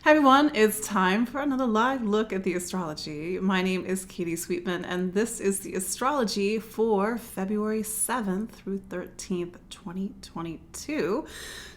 Hi everyone, it's time for another live look at the astrology. My name is Katie Sweetman, and this is the astrology for February 7th through 13th, 2022.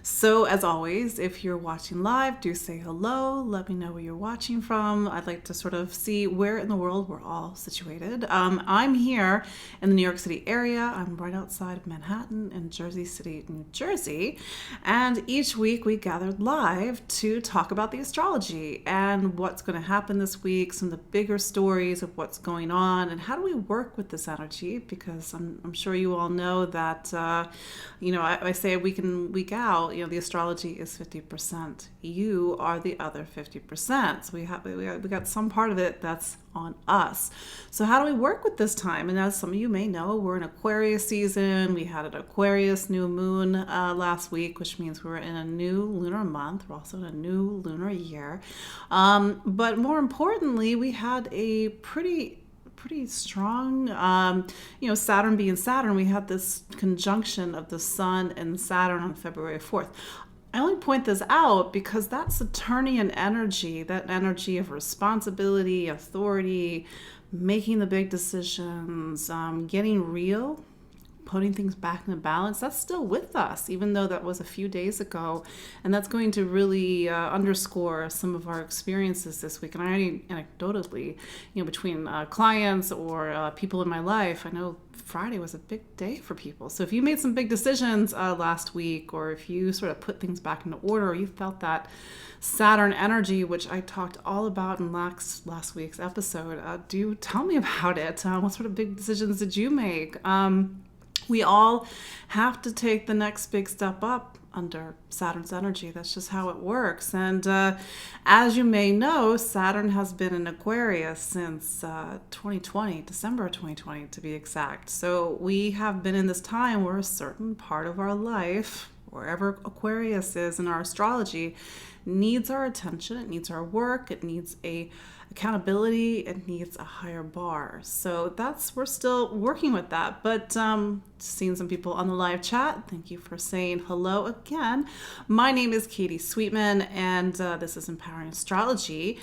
So as always, if you're watching live, do say hello. Let me know where you're watching from. I'd like to sort of see where in the world we're all situated. I'm here in the New York City area. I'm right outside of Manhattan in Jersey City, New Jersey. And each week we gathered live to talk about the astrology and what's going to happen this week, some of the bigger stories of what's going on, and how do we work with this energy, because I'm sure you all know that, I say week in, week out, the astrology is 50%. You are the other 50%. So we got some part of it that's on us. So how do we work with this time? And as some of you may know, we're in Aquarius season. We had an Aquarius new moon last week, which means we're in a new lunar month. We're also in a new lunar year. But more importantly, we had a pretty strong, Saturn being Saturn, we had this conjunction of the Sun and Saturn on February 4th. I only point this out because that Saturnian energy, that energy of responsibility, authority, making the big decisions, getting real, putting things back in balance, that's still with us, even though that was a few days ago. And that's going to really underscore some of our experiences this week. And I already anecdotally, between clients or people in my life, I know Friday was a big day for people. So if you made some big decisions last week, or if you sort of put things back into order, or you felt that Saturn energy, which I talked all about in last week's episode, do tell me about it. What sort of big decisions did you make? We all have to take the next big step up under Saturn's energy. That's just how it works. And as you may know, Saturn has been in Aquarius since 2020, December 2020 to be exact. So we have been in this time where a certain part of our life, wherever Aquarius is in our astrology, needs our attention, it needs our work, it needs a accountability, it needs a higher bar. So we're still working with that. But seeing some people on the live chat, thank you for saying hello again. My name is Katie Sweetman, and this is Empowering Astrology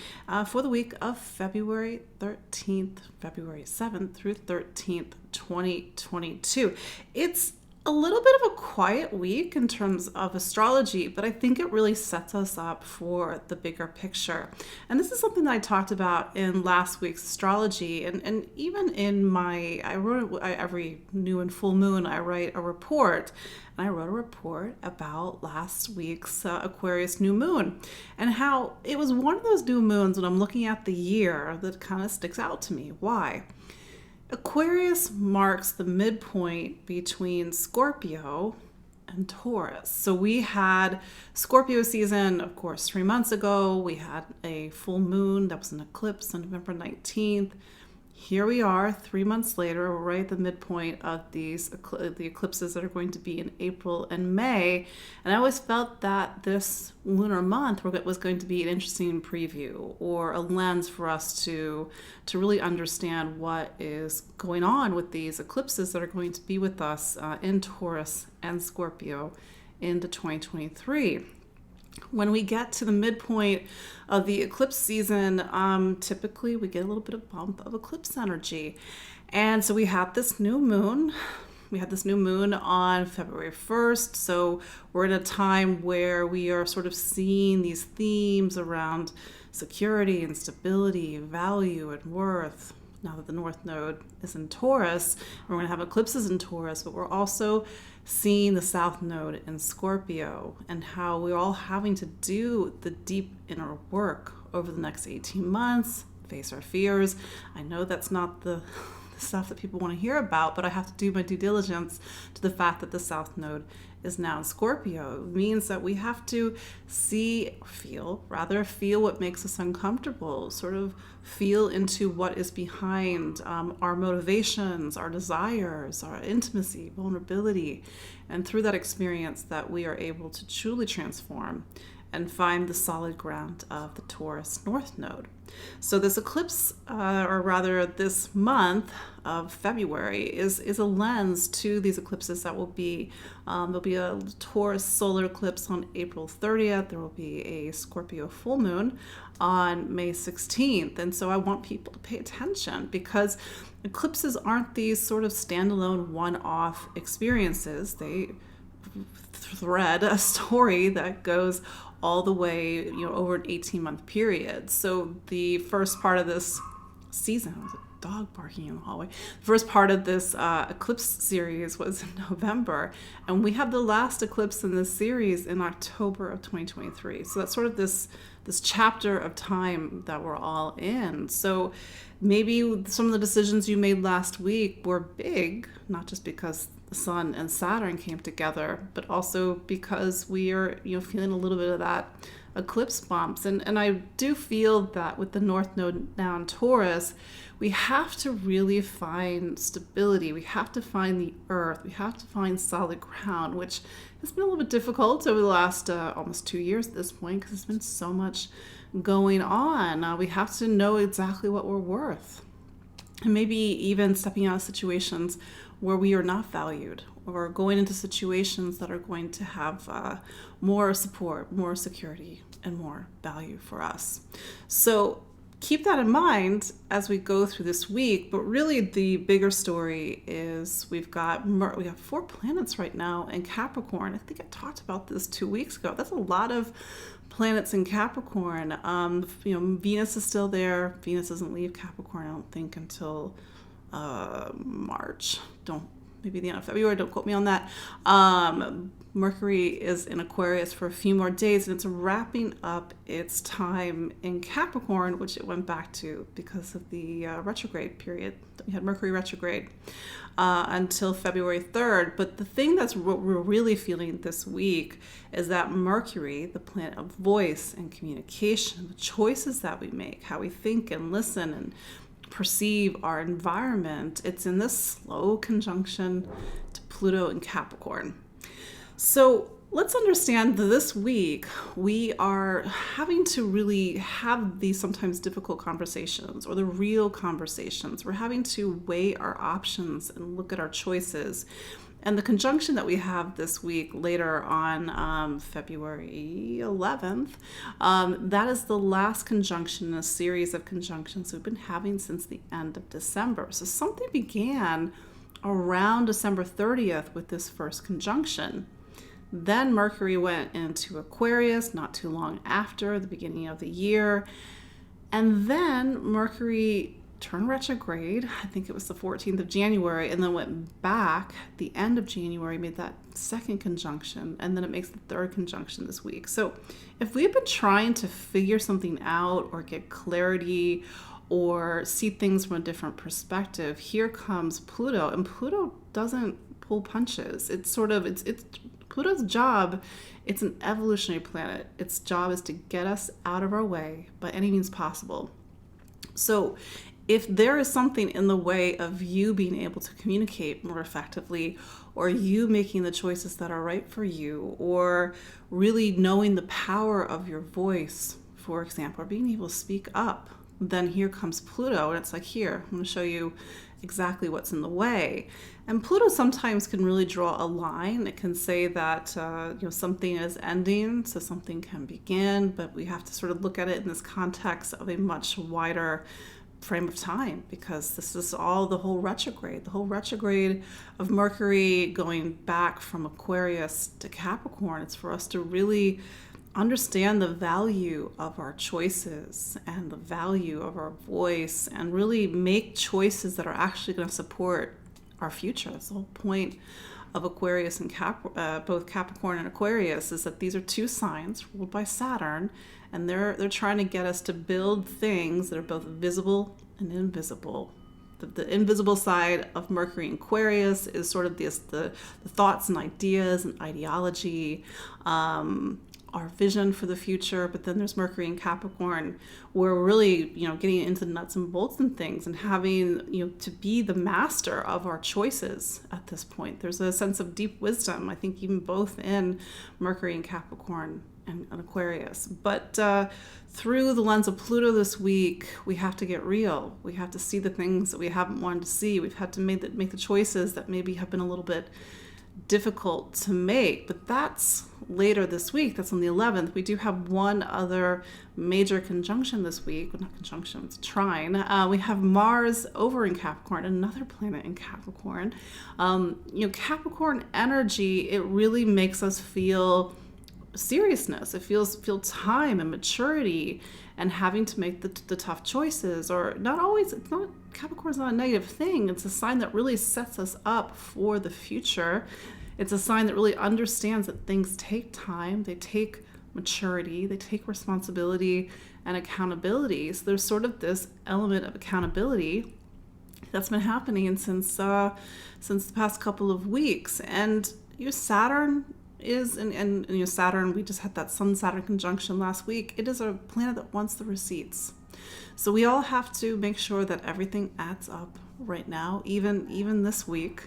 for the week of February 7th through 13th, 2022. It's a little bit of a quiet week in terms of astrology, but I think it really sets us up for the bigger picture. And this is something that I talked about in last week's astrology, and even in every new and full moon, I write a report. And I wrote a report about last week's Aquarius new moon, and how it was one of those new moons when I'm looking at the year that kind of sticks out to me. Why? Aquarius marks the midpoint between Scorpio and Taurus. So we had Scorpio season, of course, 3 months ago. We had a full moon that was an eclipse on November 19th. Here we are 3 months later, we're right at the midpoint of the eclipses that are going to be in April and May. And I always felt that this lunar month was going to be an interesting preview, or a lens for us to really understand what is going on with these eclipses that are going to be with us in Taurus and Scorpio into 2023. When we get to the midpoint of the eclipse season, typically we get a little bit of bump of eclipse energy. And so we had this new moon. We had this new moon on February 1st. So we're in a time where we are sort of seeing these themes around security and stability, value and worth. Now that the North Node is in Taurus, we're going to have eclipses in Taurus, but we're also seeing the South Node in Scorpio, and how we're all having to do the deep inner work over the next 18 months, face our fears. I know that's not the stuff that people want to hear about, but I have to do my due diligence to the fact that the South Node is now in Scorpio. It means that we have to feel what makes us uncomfortable, sort of feel into what is behind our motivations, our desires, our intimacy, vulnerability. And through that experience that we are able to truly transform and find the solid ground of the Taurus North Node. So this eclipse, or rather this month of February, is a lens to these eclipses that will be, there'll be a Taurus solar eclipse on April 30th. There will be a Scorpio full moon on May 16th. And so I want people to pay attention, because eclipses aren't these sort of standalone one-off experiences. They thread a story that goes all the way, over an 18-month period. So the first part of this season, was a dog barking in the hallway. The first part of this eclipse series was in November, and we have the last eclipse in this series in October of 2023. So that's sort of this chapter of time that we're all in. So maybe some of the decisions you made last week were big, not just because the Sun and Saturn came together, but also because we are, feeling a little bit of that eclipse bumps. And I do feel that with the North Node now in Taurus, we have to really find stability. We have to find the earth. We have to find solid ground, which has been a little bit difficult over the last almost 2 years at this point, because there's been so much going on. We have to know exactly what we're worth. And maybe even stepping out of situations where we are not valued, or going into situations that are going to have more support, more security, and more value for us. So keep that in mind as we go through this week. But really the bigger story is we have 4 planets right now in Capricorn. I think I talked about this 2 weeks ago. That's a lot of planets in Capricorn. Venus is still there. Venus doesn't leave Capricorn, I don't think, until March. Maybe the end of February, don't quote me on that. Mercury is in Aquarius for a few more days, and it's wrapping up its time in Capricorn, which it went back to because of the retrograde period. We had Mercury retrograde until February 3rd. But the thing that's we're really feeling this week is that Mercury, the planet of voice and communication, the choices that we make, how we think and listen and perceive our environment, it's in this slow conjunction to Pluto and Capricorn. So let's understand that this week we are having to really have these sometimes difficult conversations, or the real conversations. We're having to weigh our options and look at our choices. And the conjunction that we have this week later on February 11th, that is the last conjunction in a series of conjunctions we've been having since the end of December. So something began around December 30th with this first conjunction. Then Mercury went into Aquarius not too long after the beginning of the year. And then Mercury turned retrograde, I think it was the 14th of January, and then went back at the end of January, made that second conjunction, and then it makes the third conjunction this week. So if we've been trying to figure something out or get clarity or see things from a different perspective, here comes Pluto. And Pluto doesn't pull punches. It's Pluto's job, it's an evolutionary planet. Its job is to get us out of our way by any means possible. So if there is something in the way of you being able to communicate more effectively, or you making the choices that are right for you, or really knowing the power of your voice, for example, or being able to speak up, then here comes Pluto, and it's like, here, I'm going to show you exactly what's in the way. And Pluto sometimes can really draw a line. It can say that something is ending, so something can begin, but we have to sort of look at it in this context of a much wider frame of time, because this is all the whole retrograde of Mercury going back from Aquarius to Capricorn. It's for us to really understand the value of our choices and the value of our voice, and really make choices that are actually going to support our future. That's the whole point of Aquarius and both Capricorn and Aquarius, is that these are 2 signs ruled by Saturn, and they're trying to get us to build things that are both visible and invisible. The invisible side of Mercury in Aquarius is sort of the thoughts and ideas and ideology, our vision for the future. But then there's Mercury in Capricorn, where we're really, getting into the nuts and bolts and things, and having, to be the master of our choices at this point. There's a sense of deep wisdom, I think, even both in Mercury and Capricorn and Aquarius. But through the lens of Pluto this week, we have to get real. We have to see the things that we haven't wanted to see. We've had to make the choices that maybe have been a little bit difficult to make. But that's later this week. That's on the 11th. We do have one other major conjunction this week. Well, not conjunction, it's trine. We have Mars over in Capricorn, another planet in Capricorn. Capricorn energy, it really makes us feel seriousness. It feels time and maturity and having to make the tough choices, or not always. It's not, Capricorn's not a negative thing. It's a sign that really sets us up for the future. It's a sign that really understands that things take time, they take maturity, they take responsibility and accountability. So there's sort of this element of accountability that's been happening since the past couple of weeks. And Saturn is, and Saturn, we just had that Sun-Saturn conjunction last week. It is a planet that wants the receipts. So we all have to make sure that everything adds up right now, even this week.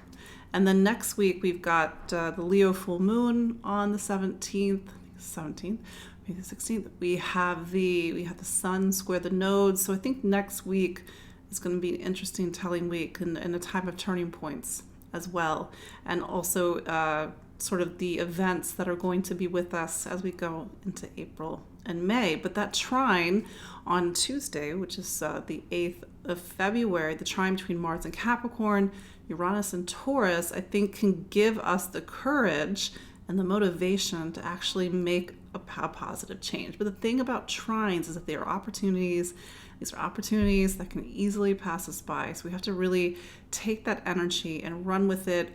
And then next week we've got the Leo full moon on the 17th, maybe the 16th. We have the Sun square the nodes. So I think next week is going to be an interesting, telling week, and a time of turning points as well. And also sort of the events that are going to be with us as we go into April and May. But that trine on Tuesday, which is the 8th of February, the trine between Mars and Capricorn, Uranus and Taurus, I think can give us the courage and the motivation to actually make a positive change. But the thing about trines is that they are opportunities. These are opportunities that can easily pass us by. So we have to really take that energy and run with it.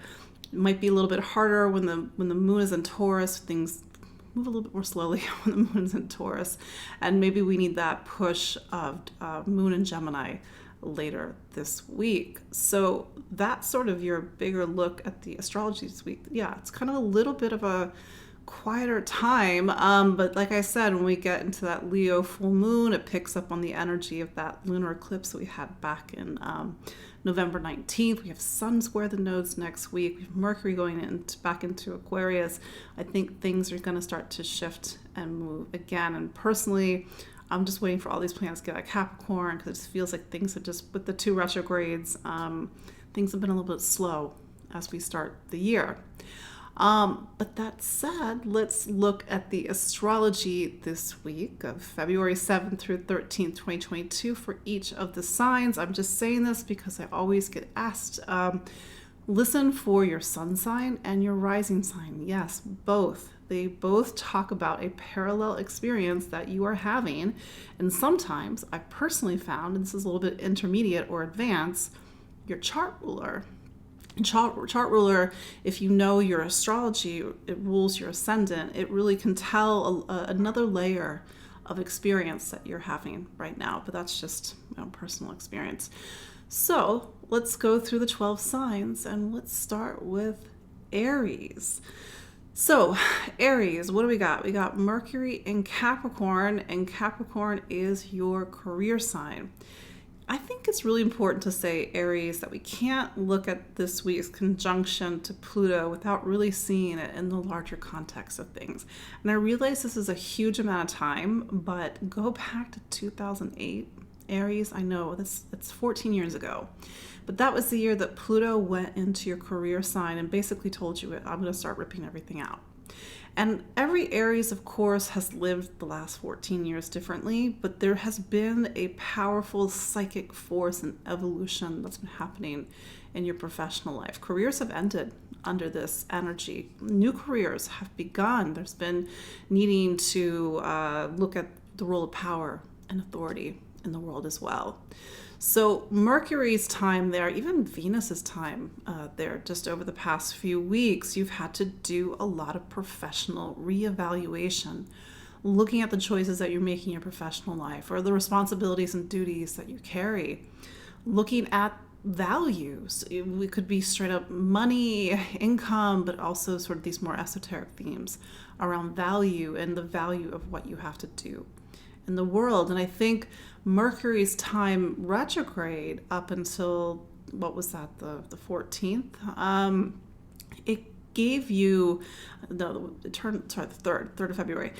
It might be a little bit harder when the moon is in Taurus. Things move a little bit more slowly when the moon is in Taurus. And maybe we need that push of moon in Gemini later this week. So that's sort of your bigger look at the astrology this week. Yeah, it's kind of a little bit of a quieter time, but like I said, when we get into that Leo full moon, it picks up on the energy of that lunar eclipse that we had back in November 19th. We have Sun square the nodes next week. We have Mercury going back into Aquarius. I think things are going to start to shift and move again. And personally, I'm just waiting for all these planets to get out of Capricorn, because it just feels like things are just, with the 2 retrogrades, things have been a little bit slow as we start the year. But that said, let's look at the astrology this week of February 7th through 13th, 2022 for each of the signs. I'm just saying this because I always get asked, listen for your sun sign and your rising sign. Yes, both. They both talk about a parallel experience that you are having. And sometimes I personally found, and this is a little bit intermediate or advanced, your chart ruler. Chart ruler, if you know your astrology, it rules your ascendant. It really can tell another layer of experience that you're having right now, but that's just my own personal experience. So let's go through the 12 signs, and let's start with Aries. So Aries, what do we got? We got Mercury in Capricorn, and Capricorn is your career sign. I think it's really important to say, Aries, that we can't look at this week's conjunction to Pluto without really seeing it in the larger context of things. And I realize this is a huge amount of time, but go back to 2008, Aries. I know it's 14 years ago, but that was the year that Pluto went into your career sign and basically told you, I'm going to start ripping everything out. And every Aries, of course, has lived the last 14 years differently, but there has been a powerful psychic force and evolution that's been happening in your professional life. Careers have ended under this energy. New careers have begun. There's been needing to look at the role of power and authority in the world as well. So Mercury's time there, even Venus's time there, just over the past few weeks, you've had to do a lot of professional reevaluation, looking at the choices that you're making in your professional life, or the responsibilities and duties that you carry, looking at values. It could be straight up money, income, but also sort of these more esoteric themes around value and the value of what you have to do in the world. And I think Mercury's time retrograde up until, what was that, the 14th, it gave you the third of February.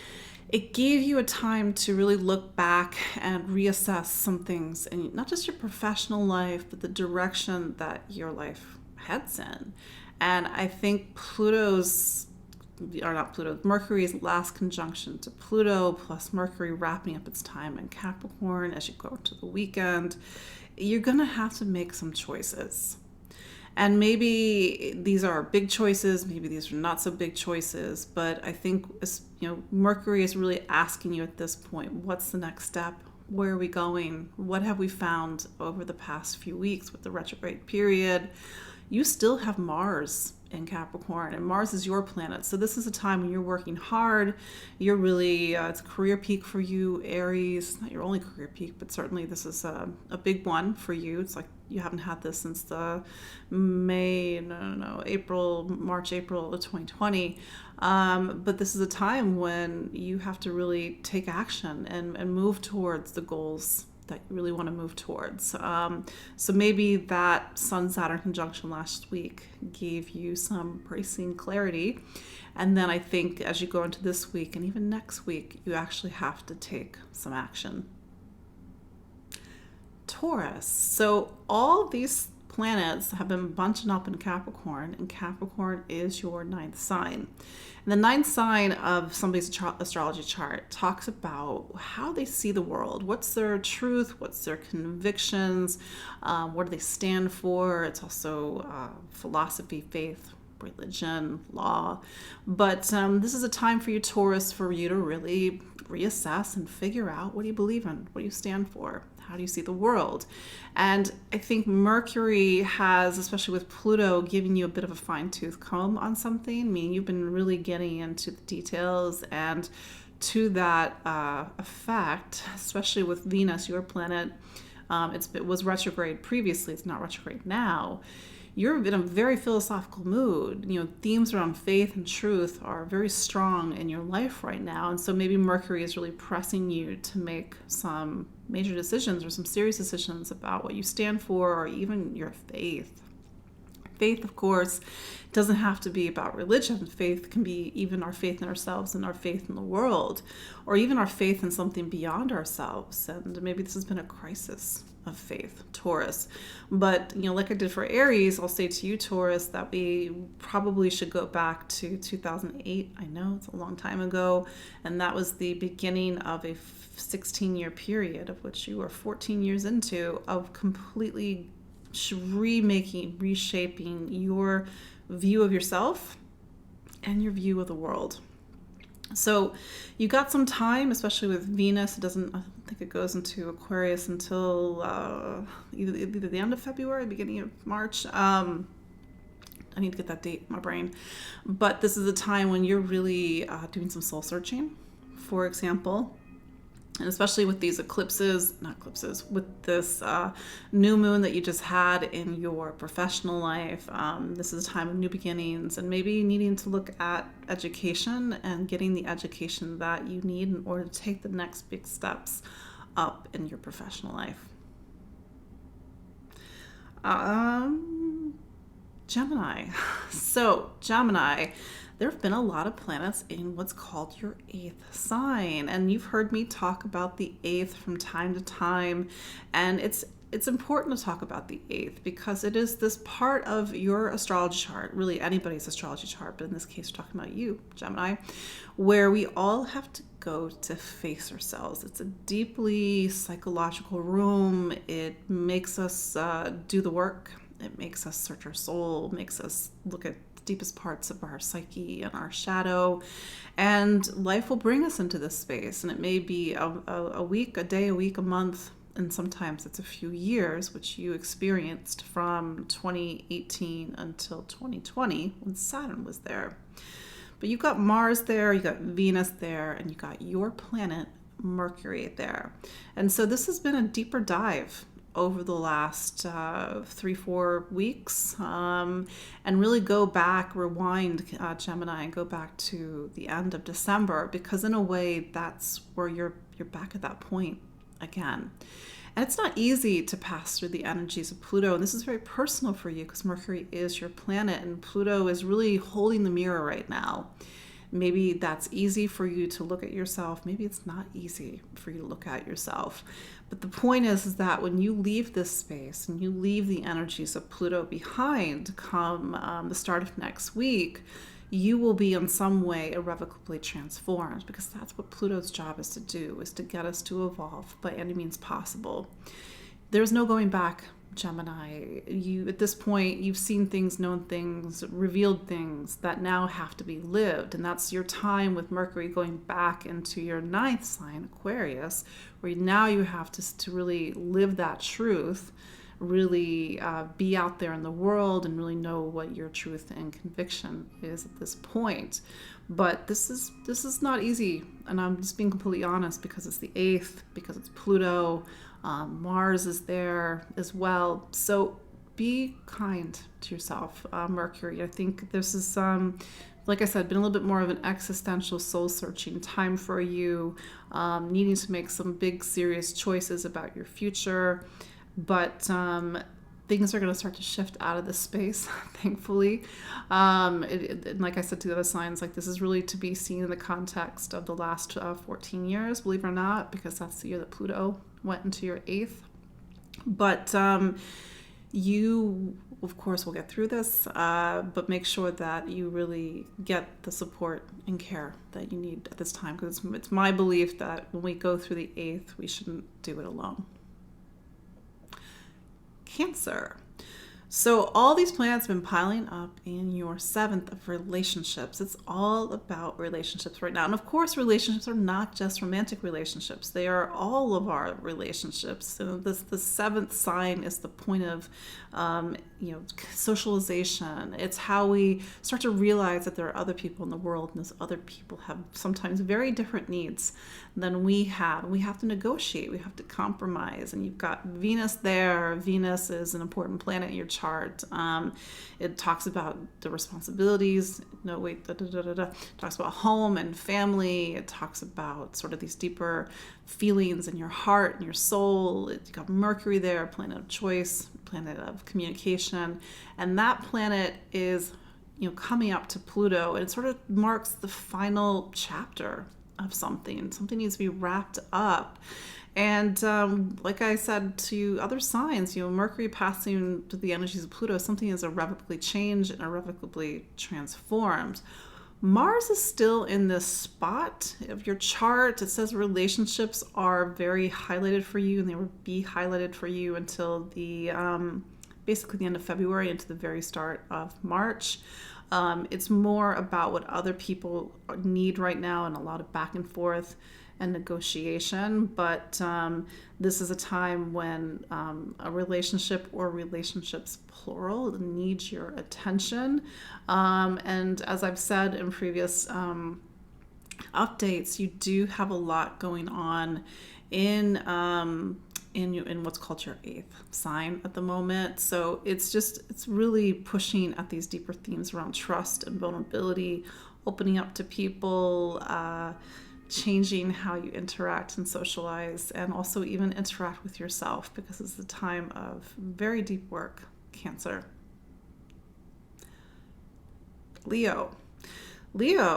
It gave you a time to really look back and reassess some things, and not just your professional life, but the direction that your life heads in. And I think Mercury's last conjunction to Pluto, plus Mercury wrapping up its time in Capricorn as you go into the weekend, you're going to have to make some choices. And maybe these are big choices, maybe these are not so big choices, but I think, Mercury is really asking you at this point, what's the next step? Where are we going? What have we found over the past few weeks with the retrograde period? You still have Mars in Capricorn, and Mars is your planet. So this is a time when you're working hard. You're really, it's a career peak for you, Aries. Not your only career peak, but certainly this is a big one for you. It's like you haven't had this since the March, April of 2020. But this is a time when you have to really take action and move towards the goals that you really want to move towards. So maybe that Sun-Saturn conjunction last week gave you some bracing clarity. And then I think as you go into this week and even next week, you actually have to take some action. Taurus. So all these planets have been bunching up in Capricorn, and Capricorn is your ninth sign. And the ninth sign of somebody's astrology chart talks about how they see the world. What's their truth? What's their convictions? What do they stand for? It's also philosophy, faith, religion, law. But this is a time for you, Taurus, for you to really reassess and figure out, what do you believe in? What do you stand for? How do you see the world? And I think Mercury has, especially with Pluto, given you a bit of a fine-tooth comb on something. I mean, you've been really getting into the details, and to that effect, especially with Venus, your planet, it was retrograde previously. It's not retrograde now. You're in a very philosophical mood. Themes around faith and truth are very strong in your life right now. And so maybe Mercury is really pressing you to make some major decisions or some serious decisions about what you stand for, or even your faith. Faith, of course, doesn't have to be about religion. Faith can be even our faith in ourselves and our faith in the world, or even our faith in something beyond ourselves. And maybe this has been a crisis of faith, Taurus. But, like I did for Aries, I'll say to you, Taurus, that we probably should go back to 2008. I know it's a long time ago. And that was the beginning of a 16-year period, of which you were 14 years into, of completely reshaping your view of yourself and your view of the world. So you got some time, especially with Venus. I don't think it goes into Aquarius until either the end of February, beginning of March. I need to get that date in my brain. But this is a time when you're really doing some soul searching, for example. And especially with these with this new moon that you just had in your professional life, this is a time of new beginnings, and maybe needing to look at education and getting the education that you need in order to take the next big steps up in your professional life. Gemini. So Gemini, there have been a lot of planets in what's called your eighth sign. And you've heard me talk about the eighth from time to time. And it's important to talk about the eighth because it is this part of your astrology chart, really anybody's astrology chart, but in this case, we're talking about you, Gemini, where we all have to go to face ourselves. It's a deeply psychological room. It makes us do the work. It makes us search our soul, makes us look at the deepest parts of our psyche and our shadow. And life will bring us into this space. And it may be a week, a day, a week, a month, and sometimes it's a few years, which you experienced from 2018 until 2020 when Saturn was there. But you got Mars there, you got Venus there, and you got your planet Mercury there. And so this has been a deeper dive over the last 3-4 weeks, and really go back, rewind, Gemini, and go back to the end of December, because in a way that's where you're back at that point again. And it's not easy to pass through the energies of Pluto. And this is very personal for you because Mercury is your planet and Pluto is really holding the mirror right now. Maybe that's easy for you to look at yourself. Maybe it's not easy for you to look at yourself. But the point is that when you leave this space and you leave the energies of Pluto behind come the start of next week, you will be in some way irrevocably transformed, because that's what Pluto's job is to do, is to get us to evolve by any means possible. There's no going back, Gemini. You, at this point, you've seen things, known things, revealed things that now have to be lived. And that's your time with Mercury going back into your ninth sign, Aquarius, where now you have to really live that truth, really be out there in the world and really know what your truth and conviction is at this point. But this is not easy, and I'm just being completely honest, because it's the 8th, because it's Pluto, Mars is there as well. So be kind to yourself, Mercury. I think this is like I said, been a little bit more of an existential soul-searching time for you, needing to make some big serious choices about your future. But things are going to start to shift out of this space, thankfully. And like I said to the other signs, like, this is really to be seen in the context of the last 14 years, believe it or not, because that's the year that Pluto went into your 8th. But you, of course, will get through this, but make sure that you really get the support and care that you need at this time, because it's my belief that when we go through the 8th, we shouldn't do it alone. Cancer. So all these planets have been piling up in your 7th of relationships. It's all about relationships right now. And of course, relationships are not just romantic relationships. They are all of our relationships. So the 7th sign is the point of socialization. It's how we start to realize that there are other people in the world, and those other people have sometimes very different needs than we have. We have to negotiate. We have to compromise. And you've got Venus there. Venus is an important planet in your chart. It talks about the responsibilities. It talks about home and family. It talks about sort of these deeper feelings in your heart and your soul. It's got Mercury there, planet of choice, planet of communication. And that planet is, coming up to Pluto, and it sort of marks the final chapter of something. Something needs to be wrapped up. And like I said to other signs, Mercury passing to the energies of Pluto, something is irrevocably changed and irrevocably transformed. Mars is still in this spot of your chart. It says relationships are very highlighted for you, and they will be highlighted for you until basically the end of February into the very start of March. It's more about what other people need right now, and a lot of back and forth and negotiation. But this is a time when a relationship, or relationships plural, needs your attention. And as I've said in previous updates, you do have a lot going on in what's called your 8th sign at the moment. So it's really pushing at these deeper themes around trust and vulnerability, opening up to people, changing how you interact and socialize, and also even interact with yourself, because it's a time of very deep work, Cancer. Leo.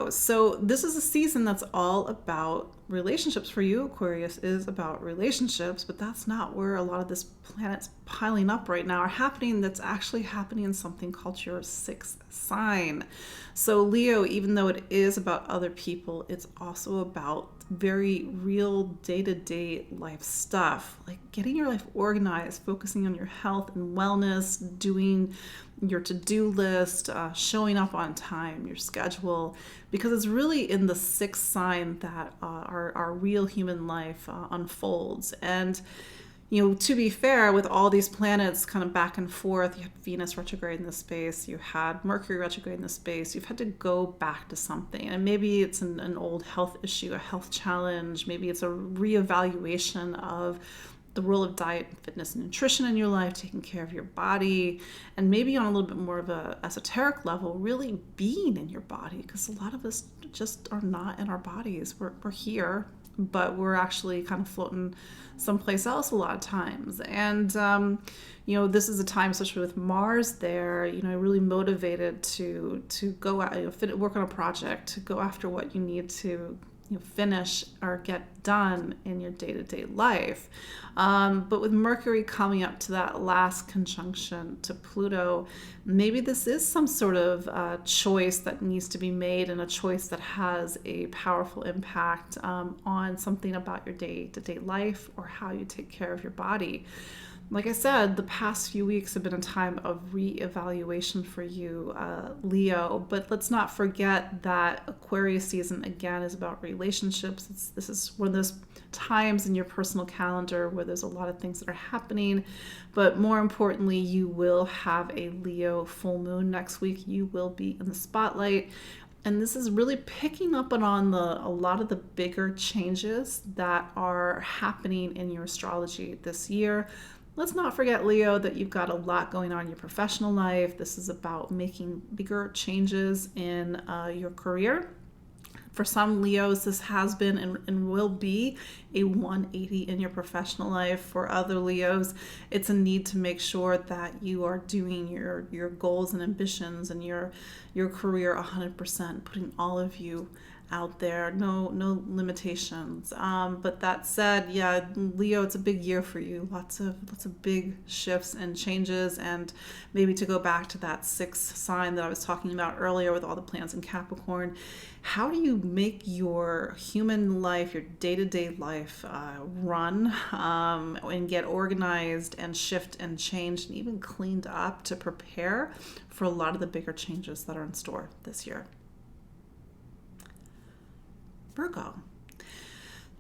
So this is a season that's all about relationships for you. Aquarius is about relationships, but that's not where a lot of this planets piling up right now are happening. That's actually happening in something called your 6th sign. So Leo, even though it is about other people, it's also about very real day-to-day life stuff, like getting your life organized, focusing on your health and wellness, doing your to-do list, showing up on time, your schedule, because it's really in the 6th sign that our real human life unfolds. And to be fair, with all these planets kind of back and forth, you had Venus retrograde in this space, you had Mercury retrograde in this space, you've had to go back to something. And maybe it's an old health issue, a health challenge, maybe it's a reevaluation of the role of diet, fitness, and nutrition in your life, taking care of your body, and maybe on a little bit more of a esoteric level, really being in your body, because a lot of us just are not in our bodies. We're here. but we're actually kind of floating someplace else a lot of times. And, this is a time, especially with Mars there, really motivated to go out, work on a project, to go after what you need to finish or get done in your day-to-day life. But with Mercury coming up to that last conjunction to Pluto, maybe this is some sort of choice that needs to be made, and a choice that has a powerful impact on something about your day-to-day life or how you take care of your body. Like I said, the past few weeks have been a time of reevaluation for you, Leo. But let's not forget that Aquarius season, again, is about relationships. This is one of those times in your personal calendar where there's a lot of things that are happening. But more importantly, you will have a Leo full moon next week. You will be in the spotlight. And this is really picking up on a lot of the bigger changes that are happening in your astrology this year. Let's not forget, Leo, that you've got a lot going on in your professional life. This is about making bigger changes in your career. For some Leos, this has been and will be a 180 in your professional life. For other Leos, it's a need to make sure that you are doing your goals and ambitions and your career 100%, putting all of you out there, no limitations. But that said, yeah, Leo, it's a big year for you. Lots of big shifts and changes, and maybe to go back to that sixth sign that I was talking about earlier with all the planets in Capricorn. How do you make your human life, your day-to-day life run and get organized and shift and change and even cleaned up to prepare for a lot of the bigger changes that are in store this year?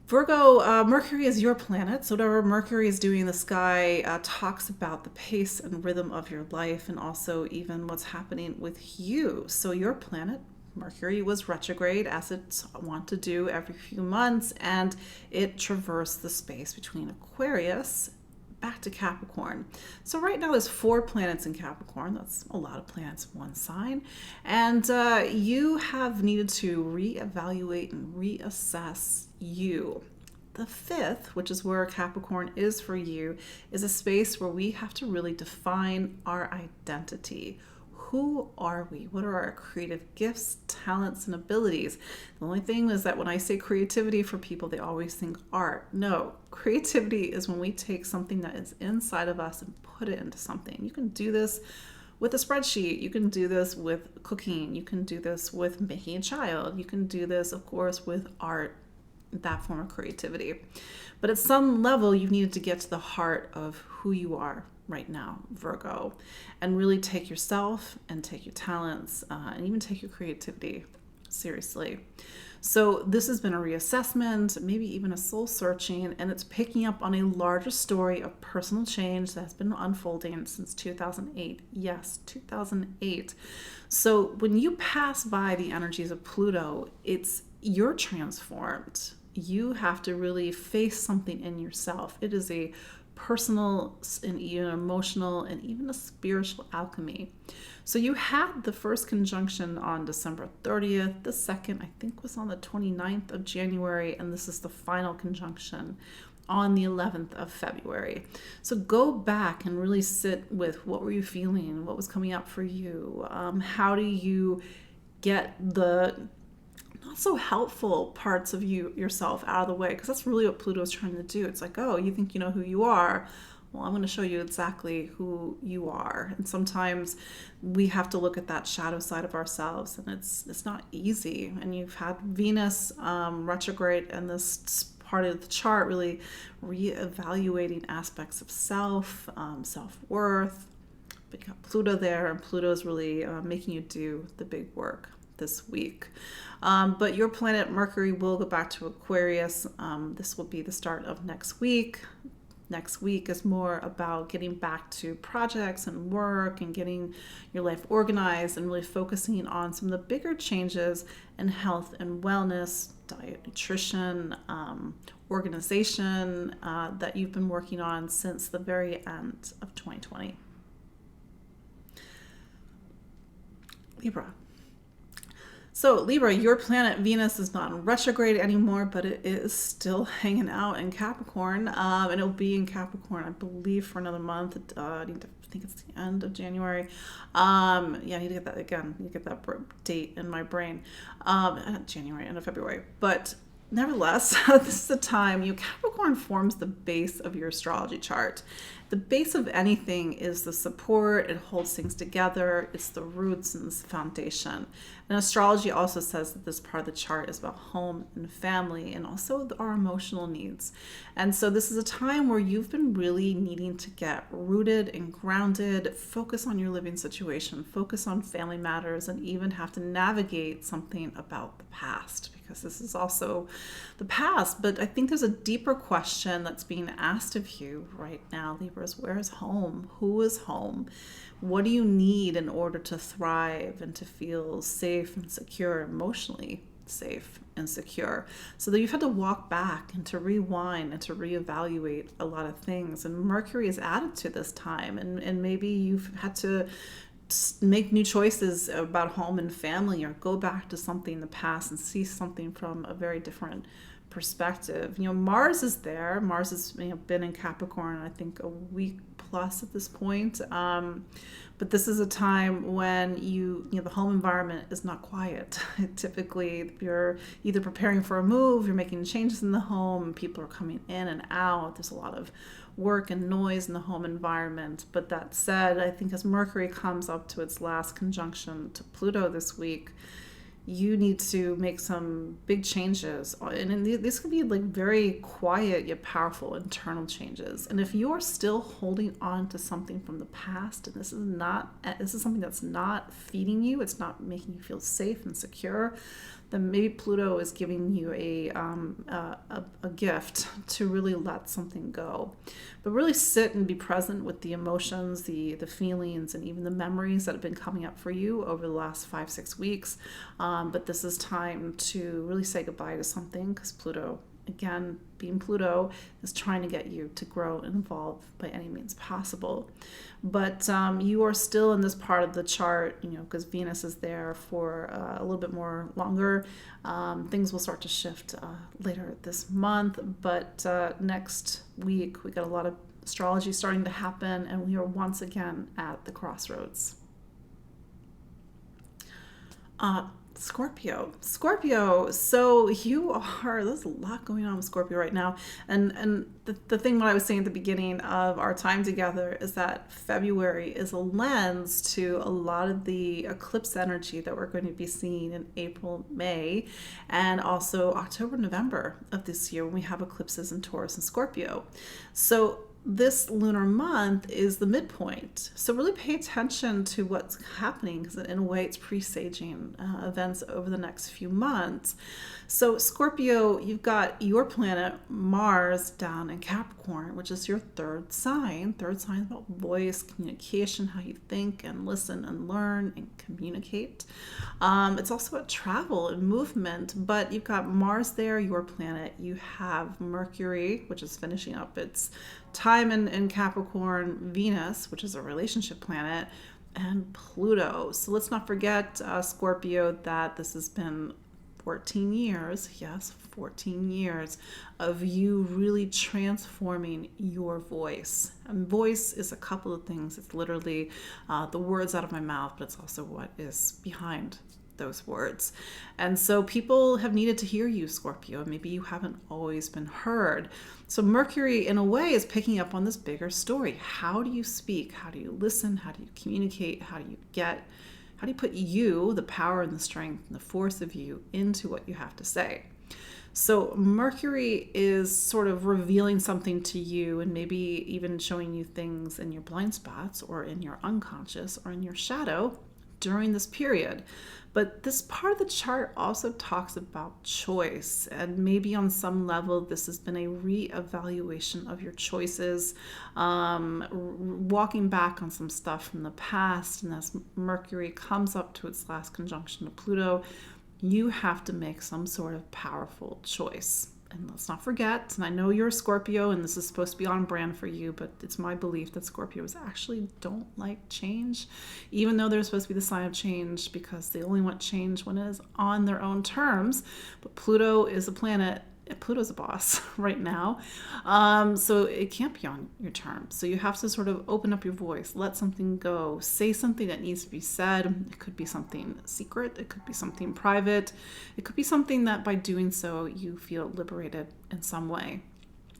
Virgo, Mercury is your planet, so whatever Mercury is doing in the sky talks about the pace and rhythm of your life, and also even what's happening with you. So your planet, Mercury, was retrograde, as it's wont to do every few months, and it traversed the space between Aquarius back to Capricorn. So right now there's 4 planets in Capricorn. That's a lot of planets in one sign. And you have needed to reevaluate and reassess you. The 5th, which is where Capricorn is for you, is a space where we have to really define our identity. Who are we? What are our creative gifts, talents, and abilities? The only thing is that when I say creativity, for people, they always think art. No, creativity is when we take something that is inside of us and put it into something. You can do this with a spreadsheet. You can do this with cooking. You can do this with making a child. You can do this, of course, with art, that form of creativity. But at some level, you needed to get to the heart of who you are right now, Virgo, and really take yourself and take your talents and even take your creativity seriously. So this has been a reassessment, maybe even a soul searching, and it's picking up on a larger story of personal change that's been unfolding since 2008. Yes, 2008. So when you pass by the energies of Pluto, you're transformed. You have to really face something in yourself. It is a personal and even emotional and even a spiritual alchemy. So you had the first conjunction on December 30th. The second, I think, was on the 29th of January, and this is the final conjunction on the 11th of February. So go back and really sit with what were you feeling, what was coming up for you, how do you get the not so helpful parts of yourself out of the way, because that's really what Pluto is trying to do. It's like, oh, you think you know who you are? Well, I'm going to show you exactly who you are. And sometimes we have to look at that shadow side of ourselves, and it's not easy. And you've had Venus retrograde and this part of the chart really reevaluating aspects of self-worth. But you got Pluto there, and Pluto is really making you do the big work this week. But your planet Mercury will go back to Aquarius. This will be the start of next week. Next week is more about getting back to projects and work and getting your life organized and really focusing on some of the bigger changes in health and wellness, diet, nutrition, organization that you've been working on since the very end of 2020. So Libra, your planet Venus is not in retrograde anymore, but it is still hanging out in Capricorn, and it'll be in Capricorn, I believe, for another month. I think it's the end of January. Yeah, I need to get that again. I need to get that date in my brain. Not January, end of February, but nevertheless, this is the time Capricorn forms the base of your astrology chart. The base of anything is the support. It holds things together. It's the roots and it's the foundation. And astrology also says that this part of the chart is about home and family and also our emotional needs. And so this is a time where you've been really needing to get rooted and grounded, focus on your living situation, focus on family matters, and even have to navigate something about the past, because this is also the past. But I think there's a deeper question that's being asked of you right now, Libras. Where is home? Who is home? What do you need in order to thrive and to feel safe and secure, emotionally safe and secure? So that you've had to walk back and to rewind and to reevaluate a lot of things. And Mercury is added to this time. And maybe you've had to make new choices about home and family, or go back to something in the past and see something from a very different perspective. Mars is there. Mars has been in Capricorn, I think, a week plus at this point. But this is a time when the home environment is not quiet. Typically, you're either preparing for a move, you're making changes in the home, people are coming in and out. There's a lot of work and noise in the home environment. But that said, I think as Mercury comes up to its last conjunction to Pluto this week, you need to make some big changes. And these could be like very quiet yet powerful internal changes. And if you're still holding on to something from the past, and this is something that's not feeding you, it's not making you feel safe and secure, then maybe Pluto is giving you a gift to really let something go. But really sit and be present with the emotions, the feelings, and even the memories that have been coming up for you over the last 5-6 weeks. But this is time to really say goodbye to something, because Pluto, again, being Pluto, is trying to get you to grow and evolve by any means possible. But you are still in this part of the chart, because Venus is there for a little bit more longer. Things will start to shift later this month, but next week we got a lot of astrology starting to happen, and we are once again at the crossroads. Scorpio, so there's a lot going on with Scorpio right now. And the thing what I was saying at the beginning of our time together is that February is a lens to a lot of the eclipse energy that we're going to be seeing in April, May, and also October, November of this year, when we have eclipses in Taurus and Scorpio. So this lunar month is the midpoint. So really pay attention to what's happening, because in a way it's presaging events over the next few months. So Scorpio, you've got your planet Mars down in Capricorn, which is your third sign. Third sign is about voice, communication, how you think and listen and learn and communicate. It's also about travel and movement, but you've got Mars there, your planet. You have Mercury, which is finishing up its time in Capricorn, Venus, which is a relationship planet, and Pluto. So let's not forget, Scorpio, that this has been 14 years, yes, 14 years of you really transforming your voice. And voice is a couple of things. It's literally the words out of my mouth, but it's also what is behind those words. And so people have needed to hear you, Scorpio, and maybe you haven't always been heard. So Mercury, in a way, is picking up on this bigger story. How do you speak? How do you listen? How do you communicate? How do you put you, the power and the strength and the force of you, into what you have to say? So Mercury is sort of revealing something to you, and maybe even showing you things in your blind spots or in your unconscious or in your shadow during this period. But this part of the chart also talks about choice, and maybe on some level this has been a re-evaluation of your choices, walking back on some stuff from the past. And as Mercury comes up to its last conjunction to Pluto, you have to make some sort of powerful choice. And let's not forget, and I know you're a Scorpio and this is supposed to be on brand for you, but it's my belief that Scorpios actually don't like change, even though they're supposed to be the sign of change, because they only want change when it is on their own terms. But Pluto is a planet. Pluto's a boss right now. So it can't be on your terms. So you have to sort of open up your voice, let something go, say something that needs to be said. It could be something secret. It could be something private. It could be something that by doing so, you feel liberated in some way.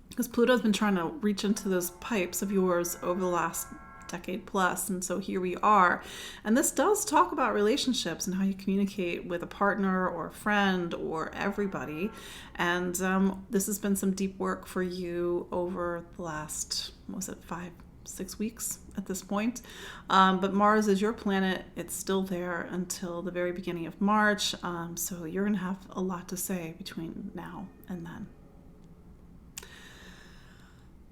Because Pluto's been trying to reach into those pipes of yours over the last decade plus, and so here we are. And this does talk about relationships and how you communicate with a partner or a friend or everybody. And this has been some deep work for you over the last, 5-6 weeks at this point. But Mars is your planet. It's still there until the very beginning of March. So you're going to have a lot to say between now and then.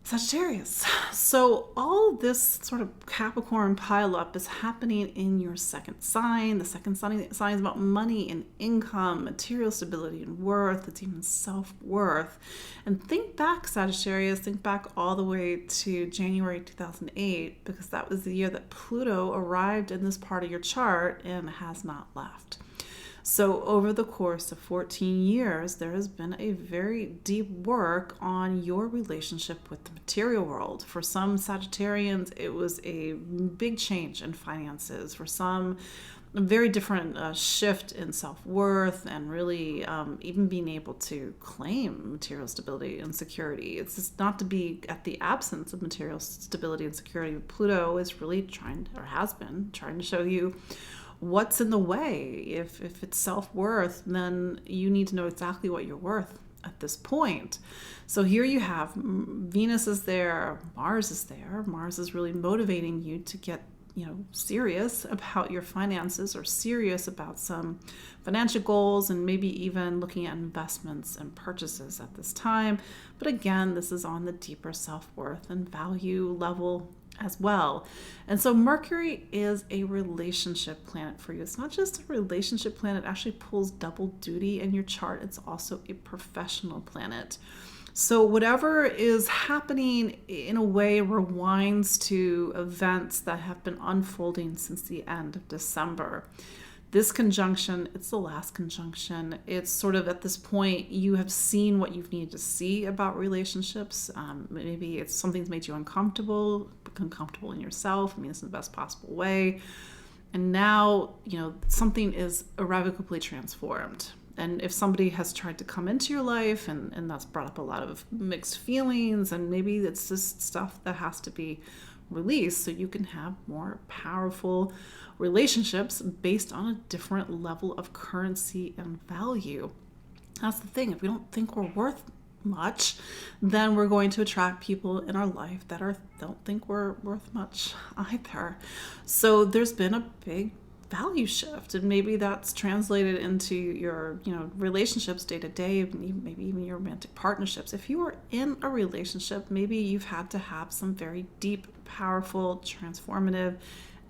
Sagittarius. So all this sort of Capricorn pileup is happening in your second sign. The second sign is about money and income, material stability and worth. It's even self-worth. And think back, Sagittarius, think back all the way to January 2008, because that was the year that Pluto arrived in this part of your chart and has not left. So over the course of 14 years, there has been a very deep work on your relationship with the material world. For some Sagittarians, it was a big change in finances. For some, a very different shift in self-worth and really even being able to claim material stability and security. It's just not to be at the absence of material stability and security. Pluto is really trying, or has been trying to show you what's in the way. If it's self-worth, then you need to know exactly what you're worth at this point. So here you have Venus is there, Mars is there. Mars is really motivating you to get serious about your finances, or serious about some financial goals, and maybe even looking at investments and purchases at this time. But again, this is on the deeper self-worth and value level as well. And so Mercury is a relationship planet for you. It's not just a relationship planet, it actually pulls double duty in your chart. It's also a professional planet. So whatever is happening in a way rewinds to events that have been unfolding since the end of December. This conjunction, it's the last conjunction. It's sort of at this point, you have seen what you've needed to see about relationships. Maybe it's something's made you uncomfortable, become comfortable in yourself. I mean, it's in the best possible way. And now, something is irrevocably transformed. And if somebody has tried to come into your life and that's brought up a lot of mixed feelings, and maybe it's just stuff that has to be released so you can have more powerful relationships based on a different level of currency and value. That's the thing. If we don't think we're worth much, then we're going to attract people in our life that don't think we're worth much either. So there's been a big value shift, and maybe that's translated into your relationships day to day, maybe even your romantic partnerships. If you are in a relationship, maybe you've had to have some very deep, powerful, transformative,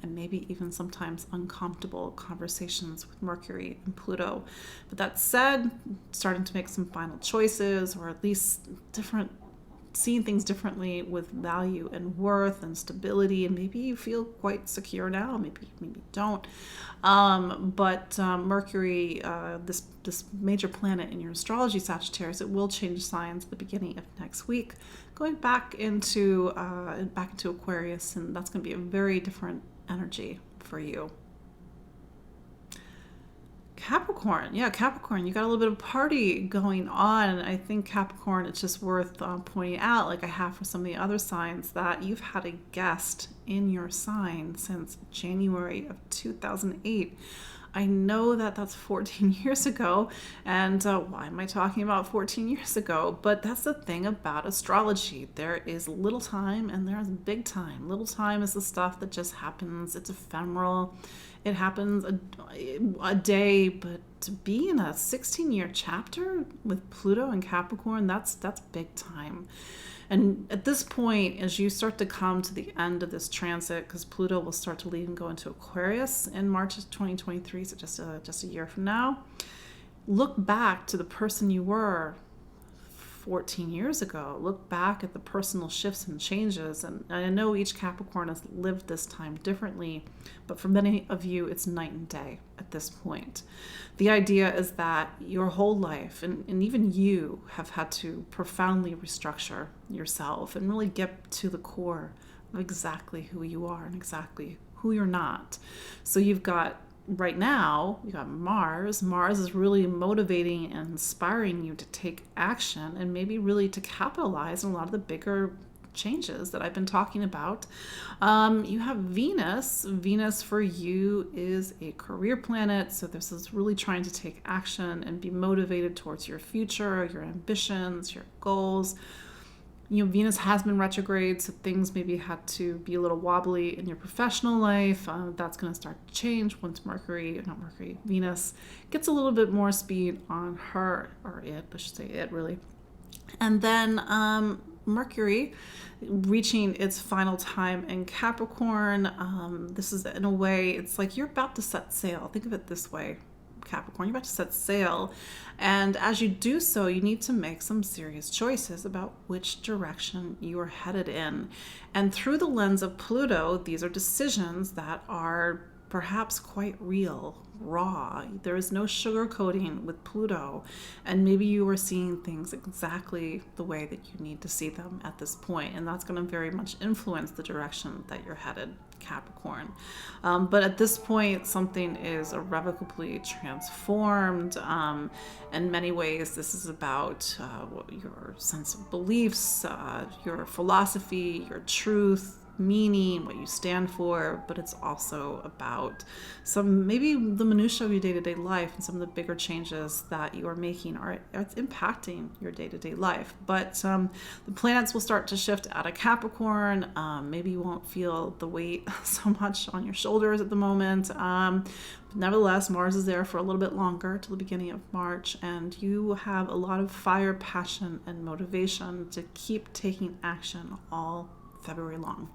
and maybe even sometimes uncomfortable conversations with Mercury and Pluto. But that said, starting to make some final choices, or at least seeing things differently with value and worth and stability, and maybe you feel quite secure now, maybe you don't. But Mercury, this major planet in your astrology, Sagittarius, it will change signs at the beginning of next week, going back into Aquarius, and that's going to be a very different energy for you. Capricorn, you got a little bit of party going on. I think Capricorn, it's just worth pointing out, like I have for some of the other signs, that you've had a guest in your sign since January of 2008. I know that that's 14 years ago, and why am I talking about 14 years ago? But that's the thing about astrology. There is little time and there's big time. Little time is the stuff that just happens. It's ephemeral. It happens a day, but to be in a 16-year chapter with Pluto and Capricorn, that's big time. And at this point, as you start to come to the end of this transit, because Pluto will start to leave and go into Aquarius in March of 2023, so just a year from now, look back to the person you were 14 years ago. Look back at the personal shifts and changes. And I know each Capricorn has lived this time differently, but for many of you, it's night and day at this point. The idea is that your whole life, and even you, have had to profoundly restructure yourself and really get to the core of exactly who you are and exactly who you're not. So you've got, right now, you got Mars. Mars is really motivating and inspiring you to take action and maybe really to capitalize on a lot of the bigger changes that I've been talking about. You have Venus. Venus for you is a career planet. So this is really trying to take action and be motivated towards your future, your ambitions, your goals. Venus has been retrograde, so things maybe had to be a little wobbly in your professional life. That's going to start to change once Venus gets a little bit more speed on her, or it, I should say it really. And then Mercury reaching its final time in Capricorn. This is, in a way, it's like you're about to set sail. Think of it this way. Capricorn, you're about to set sail, and as you do so, you need to make some serious choices about which direction you are headed in. And through the lens of Pluto, these are decisions that are perhaps quite real, raw. There is no sugarcoating with Pluto, and maybe you are seeing things exactly the way that you need to see them at this point, and that's going to very much influence the direction that you're headed, Capricorn. But at this point, something is irrevocably transformed. In many ways, this is about your sense of beliefs, your philosophy, your truth, meaning, what you stand for, but it's also about maybe the minutiae of your day-to-day life and some of the bigger changes that you are making it's impacting your day-to-day life. But the planets will start to shift out of Capricorn. Maybe you won't feel the weight so much on your shoulders at the moment. Nevertheless, Mars is there for a little bit longer, till the beginning of March, and you have a lot of fire, passion, and motivation to keep taking action all February long.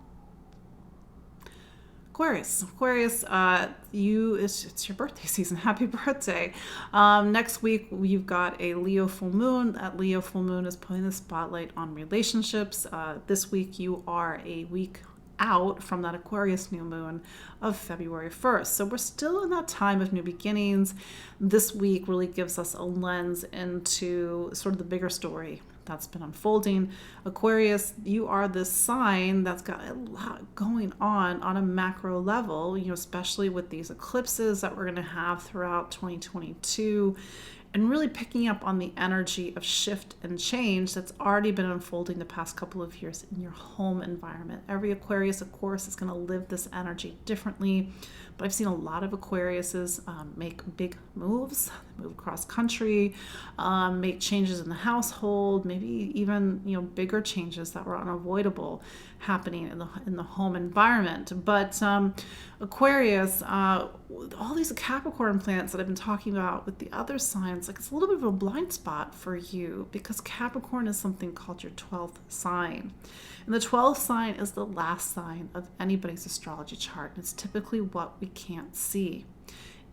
Aquarius, it's your birthday season. Happy birthday. Next week, you've got a Leo full moon. That Leo full moon is putting the spotlight on relationships. This week, you are a week out from that Aquarius new moon of February 1st. So we're still in that time of new beginnings. This week really gives us a lens into sort of the bigger story that's been unfolding. Aquarius, you are this sign that's got a lot going on a macro level, especially with these eclipses that we're going to have throughout 2022, and really picking up on the energy of shift and change that's already been unfolding the past couple of years in your home environment. Every Aquarius, of course, is going to live this energy differently, but I've seen a lot of Aquariuses make big moves, move across country, make changes in the household, maybe even bigger changes that were unavoidable happening in the home environment. But Aquarius, all these Capricorn planets that I've been talking about with the other signs, it's a little bit of a blind spot for you, because Capricorn is something called your 12th sign. And the 12th sign is the last sign of anybody's astrology chart. And it's typically what we can't see.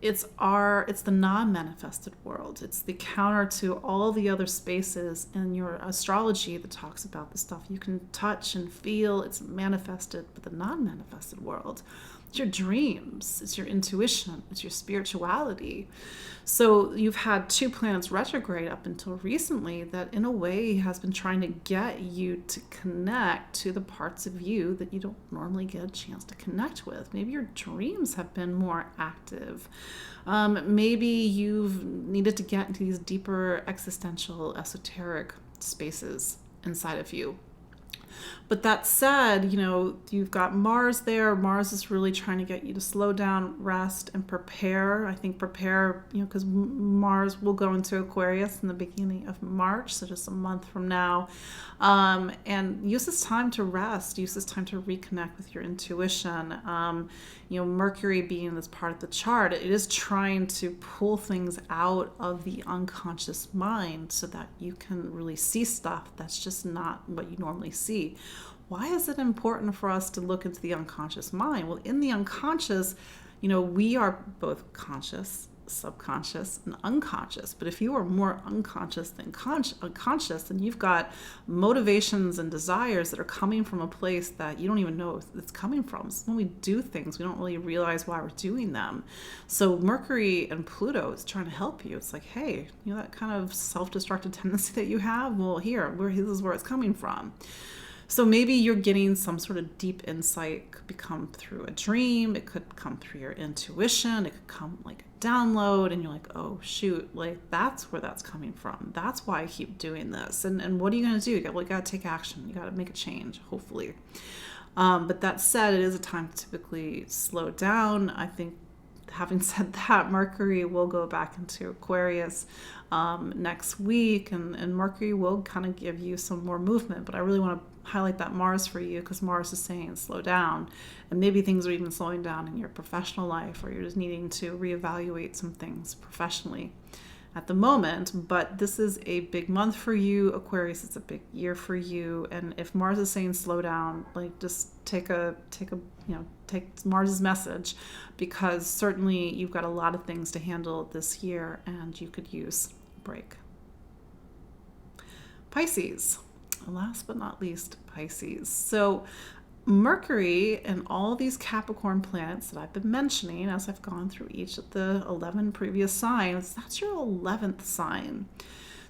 It's the non-manifested world. It's the counter to all the other spaces in your astrology that talks about the stuff you can touch and feel. It's manifested, but the non-manifested world, it's your dreams, it's your intuition, it's your spirituality. So you've had two planets retrograde up until recently that in a way has been trying to get you to connect to the parts of you that you don't normally get a chance to connect with. Maybe your dreams have been more active. Maybe you've needed to get into these deeper existential, esoteric spaces inside of you. But that said, you've got Mars there. Mars is really trying to get you to slow down, rest, and prepare. I think prepare, because Mars will go into Aquarius in the beginning of March, so just a month from now. And use this time to rest. Use this time to reconnect with your intuition. Mercury being this part of the chart, it is trying to pull things out of the unconscious mind so that you can really see stuff that's just not what you normally see. Why is it important for us to look into the unconscious mind? Well, in the unconscious, we are both conscious subconscious and unconscious. But if you are more unconscious than unconscious, then you've got motivations and desires that are coming from a place that you don't even know it's coming from. So when we do things, we don't really realize why we're doing them. So Mercury and Pluto is trying to help you. It's like, hey, that kind of self-destructive tendency that you have, well, this is where it's coming from. So maybe you're getting some sort of deep insight. It could come through a dream. It could come through your intuition. It could come like a download, and you're like, oh shoot, like that's where that's coming from. That's why I keep doing this. And what are you going to do? You got to take action. You got to make a change, hopefully. But that said, it is a time to typically slow down. I think, having said that, Mercury will go back into Aquarius next week, and Mercury will kind of give you some more movement. But I really want to highlight that Mars for you, because Mars is saying slow down, and maybe things are even slowing down in your professional life, or you're just needing to reevaluate some things professionally at the moment. But this is a big month for you, Aquarius. It's a big year for you, and if Mars is saying slow down, like just take Mars's message, because certainly you've got a lot of things to handle this year and you could use a break. Pisces. Last but not least, Pisces. So Mercury and all these Capricorn planets that I've been mentioning as I've gone through each of the 11 previous signs, that's your 11th sign.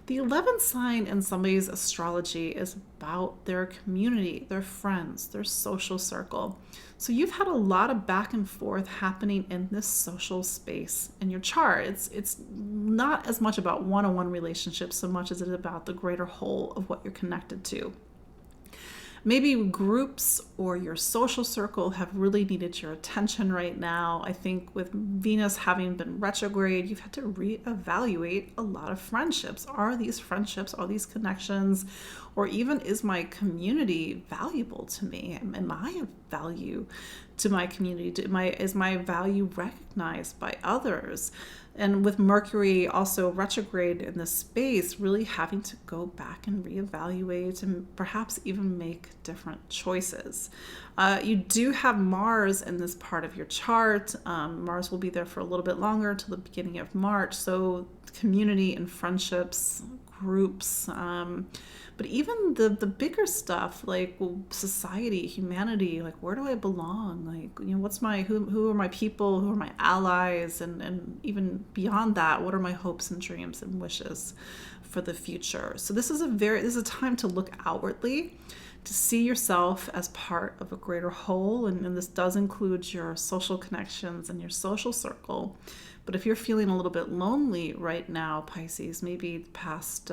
The 11th sign in somebody's astrology is about their community, their friends, their social circle. So you've had a lot of back and forth happening in this social space in your chart. It's not as much about one-on-one relationships so much as it is about the greater whole of what you're connected to. Maybe groups or your social circle have really needed your attention right now. I think with Venus having been retrograde, you've had to reevaluate a lot of friendships. Are these friendships, are these connections, or even is my community valuable to me? Am I of value to my community? Is my value recognized by others? And with Mercury also retrograde in this space, really having to go back and reevaluate and perhaps even make different choices. You do have Mars in this part of your chart. Mars will be there for a little bit longer till the beginning of March. So community and friendships, groups, but even the bigger stuff like society, humanity, like where do I belong? Like, what's who are my people? Who are my allies? And even beyond that, what are my hopes and dreams and wishes for the future? So this is a time to look outwardly, to see yourself as part of a greater whole. And this does include your social connections and your social circle. But if you're feeling a little bit lonely right now, Pisces, maybe the past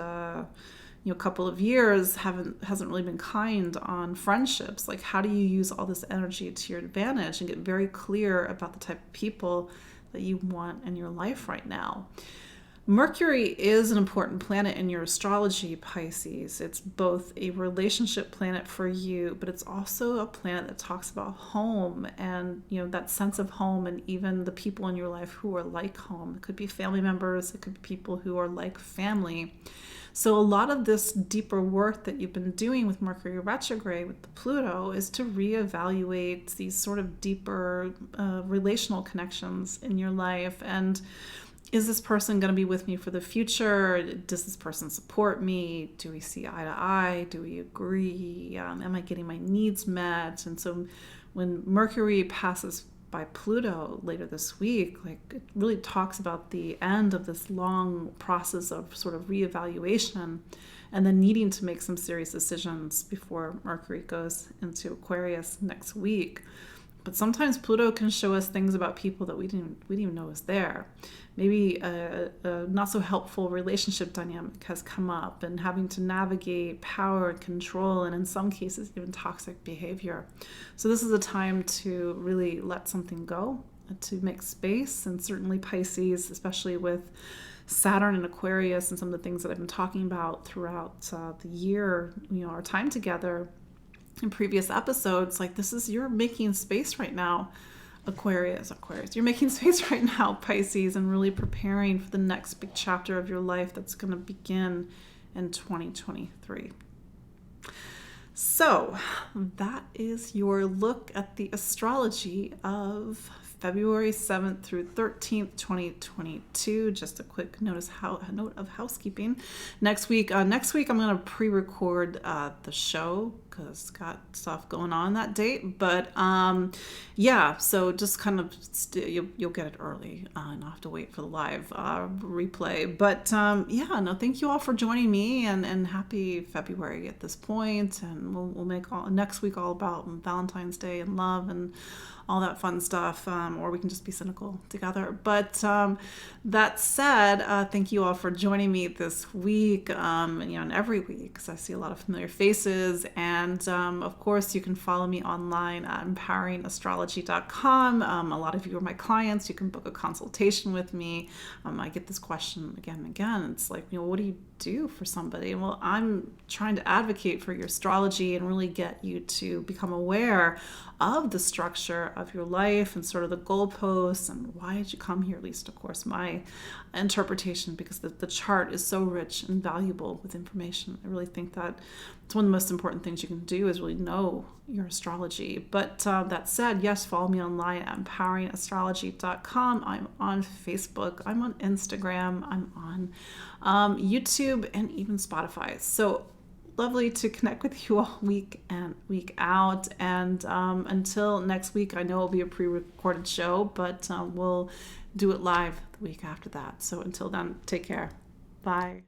couple of years hasn't really been kind on friendships. Like, how do you use all this energy to your advantage and get very clear about the type of people that you want in your life right now? Mercury is an important planet in your astrology, Pisces. It's both a relationship planet for you, but it's also a planet that talks about home and, that sense of home, and even the people in your life who are like home. It could be family members, it could be people who are like family. So a lot of this deeper work that you've been doing with Mercury retrograde, with the Pluto, is to reevaluate these sort of deeper relational connections in your life. And is this person going to be with me for the future? Does this person support me? Do we see eye to eye? Do we agree? Am I getting my needs met? And so when Mercury passes by Pluto later this week, like, it really talks about the end of this long process of sort of reevaluation and then needing to make some serious decisions before Mercury goes into Aquarius next week. But sometimes Pluto can show us things about people that we didn't even know was there. Maybe a not so helpful relationship dynamic has come up, and having to navigate power and control, and in some cases even toxic behavior. So this is a time to really let something go, to make space. And certainly Pisces, especially with Saturn and Aquarius and some of the things that I've been talking about throughout the year, our time together in previous episodes, like, you're making space right now, Aquarius, you're making space right now, Pisces, and really preparing for the next big chapter of your life that's going to begin in 2023. So that is your look at the astrology of February 7th through 13th, 2022. Just a quick note of housekeeping. Next week I'm going to pre-record the show because got stuff going on that date. But yeah, so just kind of you'll get it early. And I'll have to wait for the live replay. But yeah, no, thank you all for joining me, and happy February at this point. And we'll make next week all about Valentine's Day and love and all that fun stuff, or we can just be cynical together. But that said, thank you all for joining me this week, and every week, because I see a lot of familiar faces. And of course, you can follow me online at empoweringastrology.com. A lot of you are my clients. You can book a consultation with me. I get this question again and again. It's like, what do you do for somebody? Well, I'm trying to advocate for your astrology and really get you to become aware of the structure of your life and sort of the goalposts and why did you come here, at least of course my interpretation, because the chart is so rich and valuable with information. I really think that it's one of the most important things you can do is really know your astrology. But that said, yes, follow me online at empoweringastrology.com. I'm on Facebook, I'm on Instagram, I'm on YouTube, and even Spotify. So lovely to connect with you all week and week out. And until next week, I know it'll be a pre-recorded show, but we'll do it live the week after that. So until then, take care. Bye.